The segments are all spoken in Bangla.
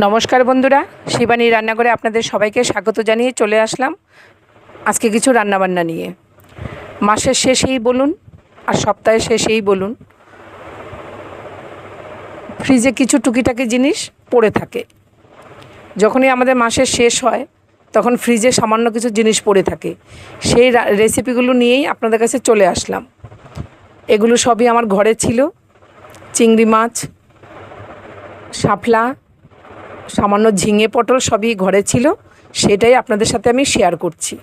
নমস্কার বন্ধুরা, শিবানী রান্নাঘরে আপনাদের সবাইকে স্বাগত জানিয়ে চলে আসলাম আজকে কিছু রান্নাবান্না নিয়ে। মাসের শেষেই বলুন আর সপ্তাহের শেষেই বলুন, ফ্রিজে কিছু টুকিটাকি জিনিস পড়ে থাকে। যখনই আমাদের মাসের শেষ হয় তখন ফ্রিজে সামান্য কিছু জিনিস পড়ে থাকে। সেই রেসিপিগুলো নিয়েই আপনাদের কাছে চলে আসলাম। এগুলো সবই আমার ঘরে ছিল। চিংড়ি মাছ, শাপলা, সামান্য ঝিঙে পটল সবই ঘরে ছিল, সেটাই আপনাদের সাথে আমি শেয়ার করছি।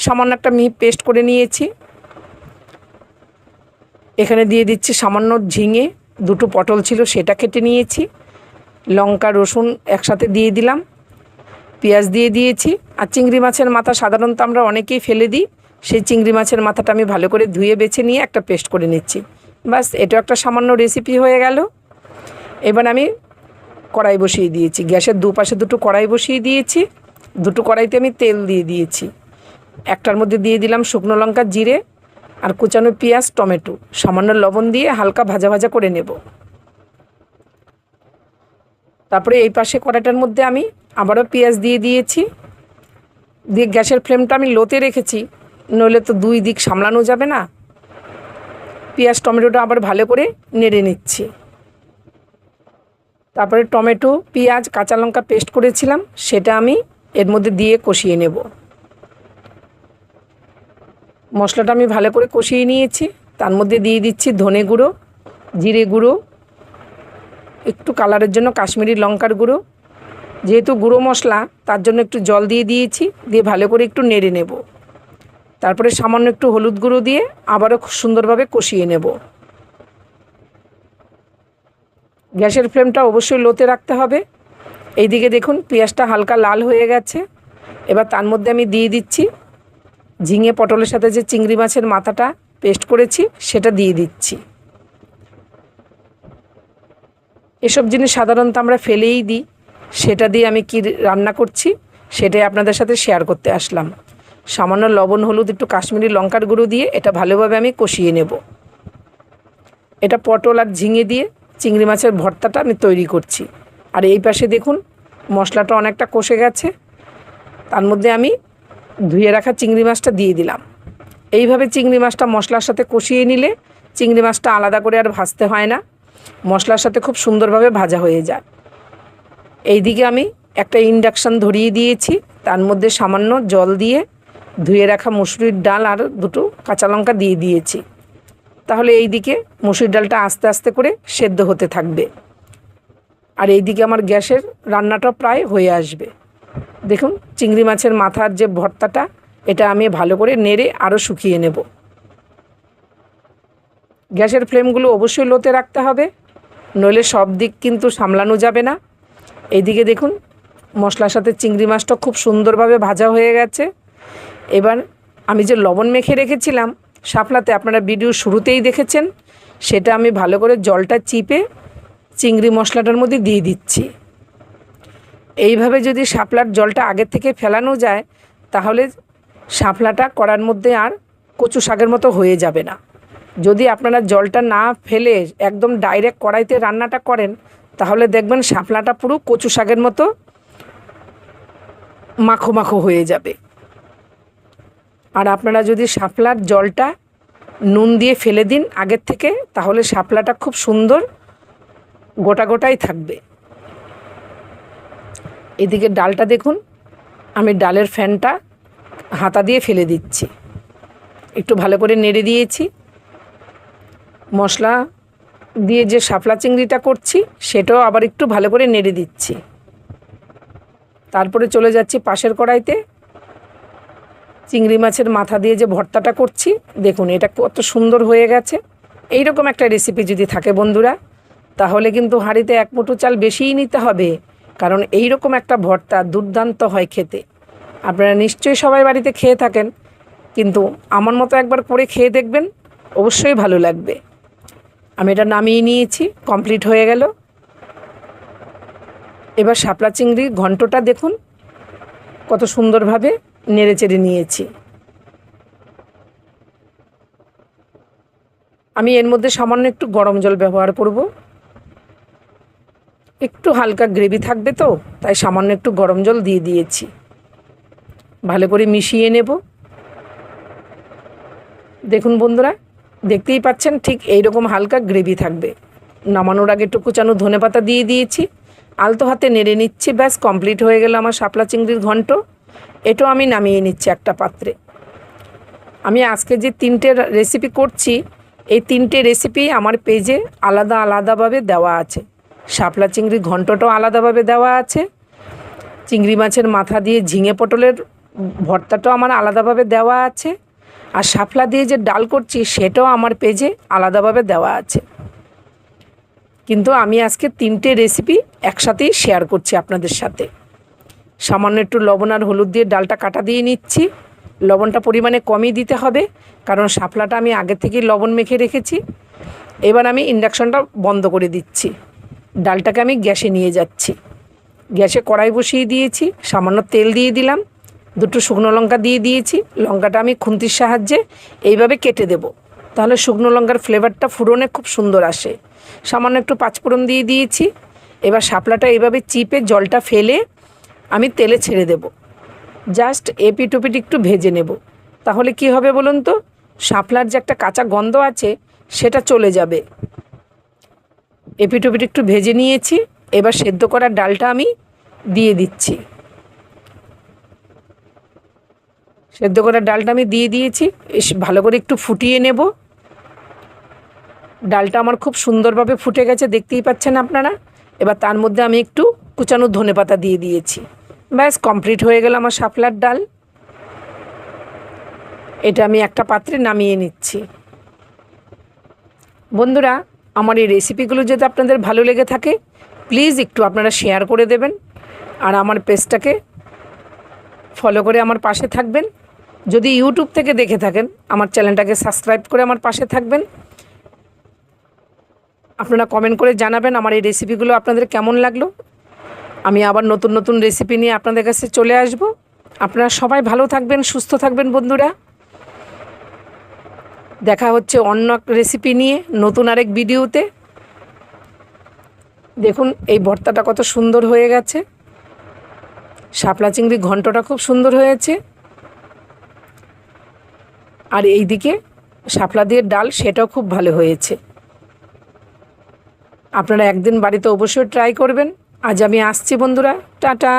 সামান্য একটা মিহি পেস্ট করে নিয়েছি। এখানে দিয়ে দিচ্ছি সামান্য ঝিঙে, দুটো পটল ছিল সেটা কেটে নিয়েছি, লঙ্কা রসুন একসাথে দিয়ে দিলাম, পেঁয়াজ দিয়ে দিয়েছি। আর চিংড়ি মাছের মাথা সাধারণত আমরা অনেকেই ফেলে দিই, সেই চিংড়ি মাছের মাথাটা আমি ভালো করে ধুয়ে বেছে নিয়ে একটা পেস্ট করে নিচ্ছি। বাস, এটাও একটা সামান্য রেসিপি হয়ে গেল। এবার আমি কড়াই বসিয়ে দিয়েছি, গ্যাসের দুপাশে দুটো কড়াই বসিয়ে দিয়েছি। দুটো কড়াইতে আমি তেল দিয়ে দিয়েছি। একটার মধ্যে দিয়ে দিলাম শুকনো লঙ্কা, জিরে আর কুচানো পেঁয়াজ, টমেটো, সামান্য লবণ দিয়ে হালকা ভাজা ভাজা করে নেব। তারপরে এই পাশে কড়াইটার মধ্যে আমি আবারও পেঁয়াজ দিয়ে দিয়েছি। দিয়ে গ্যাসের ফ্লেমটা আমি লোতে রেখেছি, নইলে তো দুই দিক সামলানো যাবে না। পেঁয়াজ টমেটোটা আবার ভালো করে নেড়ে নিচ্ছি। তারপরে টমেটো, পেঁয়াজ, কাঁচা লঙ্কা পেস্ট করেছিলাম সেটা আমি এর মধ্যে দিয়ে কষিয়ে নেব। মশলাটা আমি ভালো করে কষিয়ে নিয়েছি। তার মধ্যে দিয়ে দিচ্ছি ধনে গুঁড়ো, জিরে গুঁড়ো, একটু কালারের জন্য কাশ্মীরি লঙ্কার গুঁড়ো। যেহেতু গুঁড়ো মশলা তার জন্য একটু জল দিয়ে দিয়েছি, দিয়ে ভালো করে একটু নেড়ে নেব। তারপরে সামান্য একটু হলুদ গুঁড়ো দিয়ে আবারও খুব সুন্দরভাবে কষিয়ে নেব। গ্যাসের ফ্লেমটা অবশ্যই লোতে রাখতে হবে। এইদিকে দেখুন পেঁয়াজটা হালকা লাল হয়ে গেছে। এবার তার মধ্যে আমি দিয়ে দিচ্ছি ঝিঙে পটলের সাথে যে চিংড়ি মাছের মাথাটা পেস্ট করেছি সেটা দিয়ে দিচ্ছি। এসব জিনিস সাধারণত আমরা ফেলেই দিই, সেটা দিয়ে আমি কি রান্না করছি সেটাই আপনাদের সাথে শেয়ার করতে আসলাম। সামান্য লবণ, হলুদ, একটু কাশ্মীরি লঙ্কার গুঁড়ো দিয়ে এটা ভালোভাবে আমি কষিয়ে নেব। এটা পটল আর ঝিঙে দিয়ে চিংড়ি মাছের ভর্তাটা আমি তৈরি করছি। আর এই পাশে দেখুন মশলাটা অনেকটা কষে গেছে। তার মধ্যে আমি ধুয়ে রাখা চিংড়ি মাছটা দিয়ে দিলাম। এইভাবে চিংড়ি মাছটা মশলার সাথে কষিয়ে নিলে চিংড়ি মাছটা আলাদা করে আর ভাজতে হয় না, মশলার সাথে খুব সুন্দরভাবে ভাজা হয়ে যায়। এইদিকে আমি একটা ইন্ডাকশান ধরিয়ে দিয়েছি, তার মধ্যে সামান্য জল দিয়ে ধুয়ে রাখা মুসুরির ডাল আর দুটো কাঁচা লঙ্কা দিয়ে দিয়েছি। তাহলে এইদিকে মুসুরির ডালটা আস্তে আস্তে করে সেদ্ধ হতে থাকবে। আর এইদিকে আমার গ্যাসের রান্নাটা প্রায় হয়ে আসবে। দেখুন চিংড়ি মাছের মাথার যে ভর্তাটা, এটা আমি ভালো করে নেড়ে আরও শুকিয়ে নেব। গ্যাসের ফ্লেমগুলো অবশ্যই লোতে রাখতে হবে, নইলে সব দিক কিন্তু সামলানো যাবে না। এইদিকে দেখুন মশলার সাথে চিংড়ি মাছটা খুব সুন্দরভাবে ভাজা হয়ে গেছে। এবার আমি যে লবণ মেখে রেখেছিলাম শাপলাতে, আপনারা ভিডিও শুরুতেই দেখেছেন, সেটা আমি ভালো করে জলটা চিপে চিংড়ি মশলাটার মধ্যে দিয়ে দিচ্ছি। এইভাবে যদি শাপলার জলটা আগের থেকে ফেলানো যায় তাহলে শাপলাটা কড়ার মধ্যে আর কচু শাকের মতো হয়ে যাবে না। যদি আপনারা জলটা না ফেলে একদম ডাইরেক্ট কড়াইতে রান্নাটা করেন তাহলে দেখবেন শাপলাটা পুরো কচু শাকের মতো মাখো মাখো হয়ে যাবে। আর আপনারা যদি শাপলার জলটা নুন দিয়ে ফেলে দিন আগের থেকে, তাহলে শাপলাটা খুব সুন্দর গোটা গোটাই থাকবে। এদিকে ডালটা দেখুন আমি ডালের ফ্যানটা হাতা দিয়ে ফেলে দিচ্ছি, একটু ভালো করে নেড়ে দিয়েছি। মশলা দিয়ে যে শাপলা চিংড়িটা করছি সেটাও আবার একটু ভালো করে নেড়ে দিচ্ছি। তারপরে চলে যাচ্ছি পাশের কড়াইতে চিংড়ি মাছের মাথা দিয়ে যে ভর্তাটা করছি। দেখুন এটা কত সুন্দর হয়ে গেছে। এই রকম একটা রেসিপি যদি থাকে বন্ধুরা, তাহলে কিন্তু হাঁড়িতে এক মুঠো চাল বেশিই নিতে হবে, কারণ এই রকম একটা ভর্তা দুর্দান্ত হয় খেতে। আপনারা নিশ্চয়ই সবাই বাড়িতে খেয়ে থাকেন, কিন্তু আমার মতো একবার করে খেয়ে দেখবেন, অবশ্যই ভালো লাগবে। আমি এটা নামিয়ে নিয়েছি, কমপ্লিট হয়ে গেল। এবার শাপলা চিংড়ির ঘন্টটা দেখুন কত সুন্দরভাবে নেড়ে চেড়ে নিয়েছি। আমি এর মধ্যে সামান্য একটু গরম জল ব্যবহার করব। একটু হালকা গ্রেভি থাকবে তো, তাই সামান্য একটু গরম জল দিয়ে দিয়েছি। ভালো করে মিশিয়ে নেব। দেখুন বন্ধুরা, দেখতেই পাচ্ছেন ঠিক এইরকম হালকা গ্রেভি থাকবে। নামানোর আগে একটু কুচানো ধনেপাতা দিয়ে দিয়েছি, আলতো হাতে নেড়ে নিচ্ছি। ব্যাস কমপ্লিট হয়ে গেল আমার শাপলা চিংড়ির ঘন্ট। এটাও আমি নামিয়ে নিচ্ছি একটা পাত্রে। আমি আজকে যে 3টে রেসিপি করছি, এই 3টে রেসিপি আমার পেজে আলাদা আলাদাভাবে দেওয়া আছে। শাপলা চিংড়ির ঘন্টটাও আলাদাভাবে দেওয়া আছে, চিংড়ি মাছের মাথা দিয়ে ঝিঙে পটলের ভর্তাটাও আমার আলাদাভাবে দেওয়া আছে, আর শাপলা দিয়ে যে ডাল করছি সেটাও আমার পেজে আলাদাভাবে দেওয়া আছে। কিন্তু আমি আজকে 3টে রেসিপি একসাথেই শেয়ার করছি আপনাদের সাথে। সামান্য একটু লবণ আর হলুদ দিয়ে ডালটা কাটা দিয়ে নিচ্ছি। লবণটা পরিমাণে কমই দিতে হবে, কারণ শাপলাটা আমি আগে থেকেই লবণ মেখে রেখেছি। এবার আমি ইন্ডাকশনটা বন্ধ করে দিচ্ছি। ডালটাকে আমি গ্যাসে নিয়ে যাচ্ছি। গ্যাসে কড়াই বসিয়ে দিয়েছি, সামান্য তেল দিয়ে দিলাম, 2টো শুকনো লঙ্কা দিয়ে দিয়েছি। লঙ্কাটা আমি খুন্তির সাহায্যে এইভাবে কেটে দেব, তাহলে শুকনো লঙ্কার ফ্লেভারটা ফোড়নে খুব সুন্দর আসে। সামান্য একটু পাঁচফোড়ন দিয়ে দিয়েছি। এবার শাপলাটা এইভাবে চিপে জলটা ফেলে আমি তেলে ছেড়ে দেব। জাস্ট এপিট ওপিট একটু ভেজে নেব, তাহলে কি হবে বলুন তো, শাপলার যে একটা কাঁচা গন্ধ আছে সেটা চলে যাবে। এপিট ওপিট একটু ভেজে নিয়েছি। এবার সেদ্ধ করা ডালটা আমি দিয়ে দিচ্ছি। সেদ্ধ করা ডালটা আমি দিয়ে দিয়েছি। ভালো করে একটু ফুটিয়ে নেব। ডালটা আমার খুব সুন্দরভাবে ফুটে গেছে, দেখতেই পাচ্ছেন আপনারা। এবার তার মধ্যে আমি একটু কুচানো ধনেপাতা দিয়ে দিয়েছি। ব্যাস কমপ্লিট হয়ে গেল আমার শাপলার ডাল। এটা আমি একটা পাত্রে নামিয়ে নিচ্ছি। বন্ধুরা, আমার এই রেসিপিগুলো যদি আপনাদের ভালো লেগে থাকে, প্লিজ একটু আপনারা শেয়ার করে দেবেন, আর আমার পেজটাকে ফলো করে আমার পাশে থাকবেন। যদি ইউটিউব থেকে দেখে থাকেন, আমার চ্যানেলটাকে সাবস্ক্রাইব করে আমার পাশে থাকবেন। আপনারা কমেন্ট করে জানাবেন আমার এই রেসিপিগুলো আপনাদের কেমন লাগলো। আমি আবার নতুন নতুন রেসিপি নিয়ে আপনাদের কাছে চলে আসব। আপনারা সবাই ভালো থাকবেন, সুস্থ থাকবেন বন্ধুরা। দেখা হচ্ছে অন্য রেসিপি নিয়ে নতুন আরেক ভিডিওতে। দেখুন এই ভর্তাটা কত সুন্দর হয়ে গেছে। শাপলা চিংড়ি ঘন্টটা খুব সুন্দর হয়েছে, আর এইদিকে শাপলা দিয়ে ডাল সেটাও খুব ভালো হয়েছে। আপনারা একদিন বাড়িতে অবশ্যই ট্রাই করবেন। আজ আমি আসছি বন্ধুরা, টাটা।